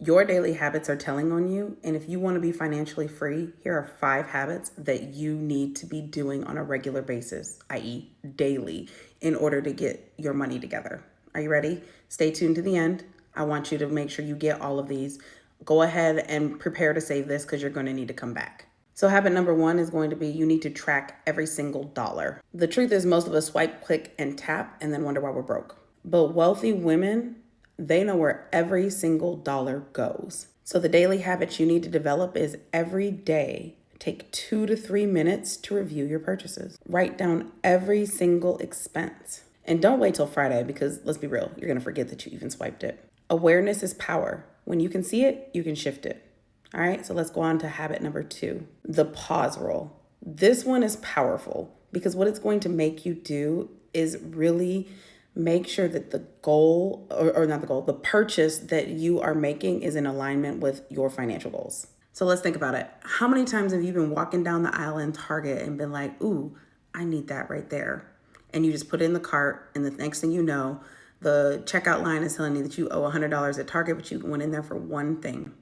Your daily habits are telling on you. And if you want to be financially free, here are 5 habits that you need to be doing on a regular basis, i.e. daily, in order to get your money together. Are you ready? Stay tuned to the end. I want you to make sure you get all of these. Go ahead and prepare to save this because you're going to need to come back. So habit number 1 is going to be you need to track every single dollar. The truth is most of us swipe, click, and tap and then wonder why we're broke. But wealthy women, they know where every single dollar goes. So the daily habits you need to develop is every day, take 2 to 3 minutes to review your purchases. Write down every single expense. And don't wait till Friday because let's be real, you're going to forget that you even swiped it. Awareness is power. When you can see it, you can shift it. All right, so let's go on to habit number 2, the pause rule. This one is powerful because what it's going to make you do is really make sure that the goal, or not the goal, the purchase that you are making is in alignment with your financial goals. So let's think about it. How many times have you been walking down the aisle in Target and been like, ooh, I need that right there. And you just put it in the cart and the next thing you know, the checkout line is telling you that you owe $100 at Target, but you went in there for one thing.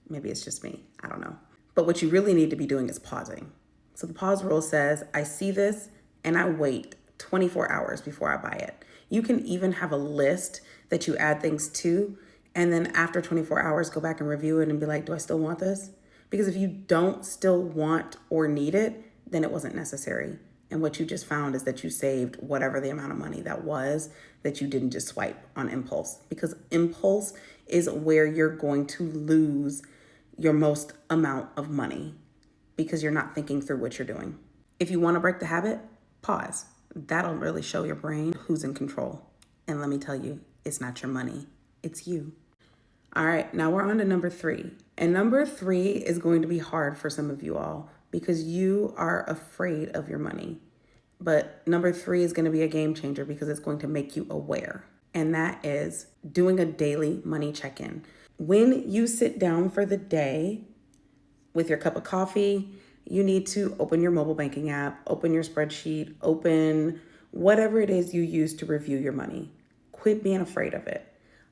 Maybe it's just me, I don't know. But what you really need to be doing is pausing. So the pause rule says, I see this and I wait 24 hours before I buy it. You can even have a list that you add things to, and then after 24 hours, go back and review it and be like, do I still want this? Because if you don't still want or need it, then it wasn't necessary. And what you just found is that you saved whatever the amount of money that was that you didn't just swipe on impulse. Because impulse is where you're going to lose your most amount of money because you're not thinking through what you're doing. If you want to break the habit, pause. That'll really show your brain who's in control. And let me tell you, it's not your money, it's you. All right, now we're on to number 3. And number 3 is going to be hard for some of you all because you are afraid of your money. But number 3 is going to be a game changer because it's going to make you aware. And that is doing a daily money check-in. When you sit down for the day with your cup of coffee, you need to open your mobile banking app, open your spreadsheet, open whatever it is you use to review your money. Quit being afraid of it.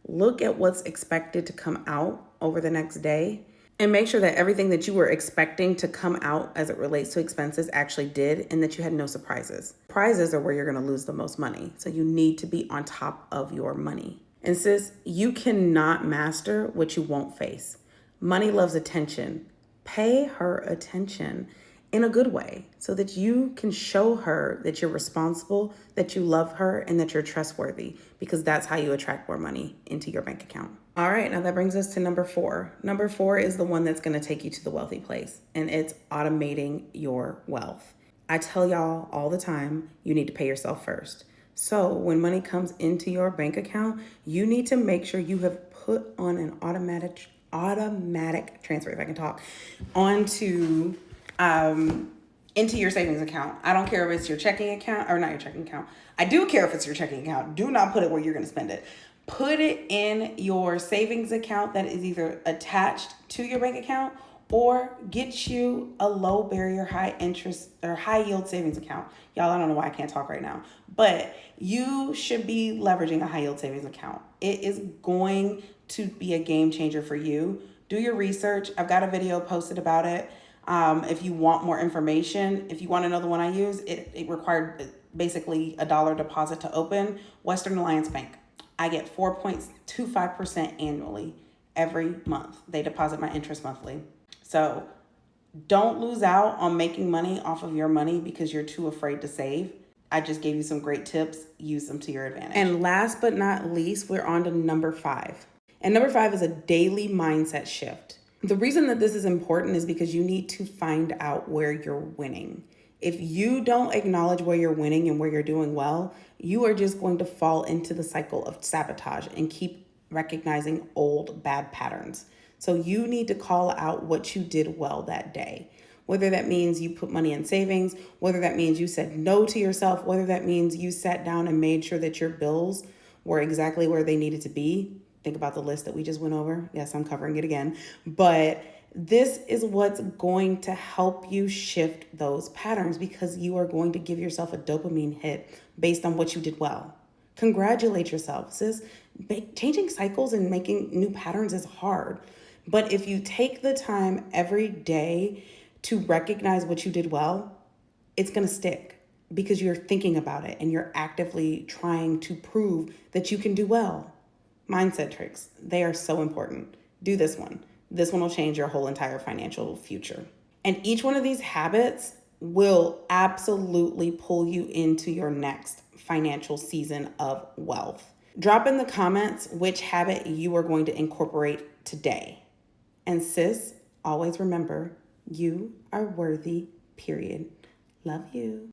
Look at what's expected to come out over the next day and make sure that everything that you were expecting to come out as it relates to expenses actually did and that you had no surprises. Prizes are where you're going to lose the most money. So you need to be on top of your money. And sis, you cannot master what you won't face. Money loves attention. Pay her attention in a good way so that you can show her that you're responsible, that you love her, and that you're trustworthy, because that's how you attract more money into your bank account. All right, now that brings us to number 4. Number 4 is the one that's going to take you to the wealthy place, and it's automating your wealth. I tell y'all all the time, you need to pay yourself first. So when money comes into your bank account, you need to make sure you have put on an automatic transfer, if I can talk, onto into your savings account. I don't care if it's your checking account or not your checking account. I do care if it's your checking account. Do not put it where you're going to spend it. Put it in your savings account that is either attached to your bank account or get you a low barrier, high interest or high yield savings account. Y'all, I don't know why I can't talk right now, but you should be leveraging a high yield savings account. It is going to be a game changer for you. Do your research. I've got a video posted about it. If you want more information, if you want to know the one I use, it required basically $1 deposit to open. Western Alliance Bank. I get 4.25% annually every month. They deposit my interest monthly. So don't lose out on making money off of your money because you're too afraid to save. I just gave you some great tips. Use them to your advantage. And last but not least, we're on to number 5. And number 5 is a daily mindset shift. The reason that this is important is because you need to find out where you're winning. If you don't acknowledge where you're winning and where you're doing well, you are just going to fall into the cycle of sabotage and keep recognizing old bad patterns. So you need to call out what you did well that day. Whether that means you put money in savings, whether that means you said no to yourself, whether that means you sat down and made sure that your bills were exactly where they needed to be. Think about the list that we just went over. Yes, I'm covering it again. But this is what's going to help you shift those patterns because you are going to give yourself a dopamine hit based on what you did well. Congratulate yourself, sis. Changing cycles and making new patterns is hard. But if you take the time every day to recognize what you did well, it's going to stick because you're thinking about it and you're actively trying to prove that you can do well. Mindset tricks, they are so important. Do this one. This one will change your whole entire financial future. And each one of these habits will absolutely pull you into your next financial season of wealth. Drop in the comments which habit you are going to incorporate today. And sis, always remember, you are worthy, period. Love you.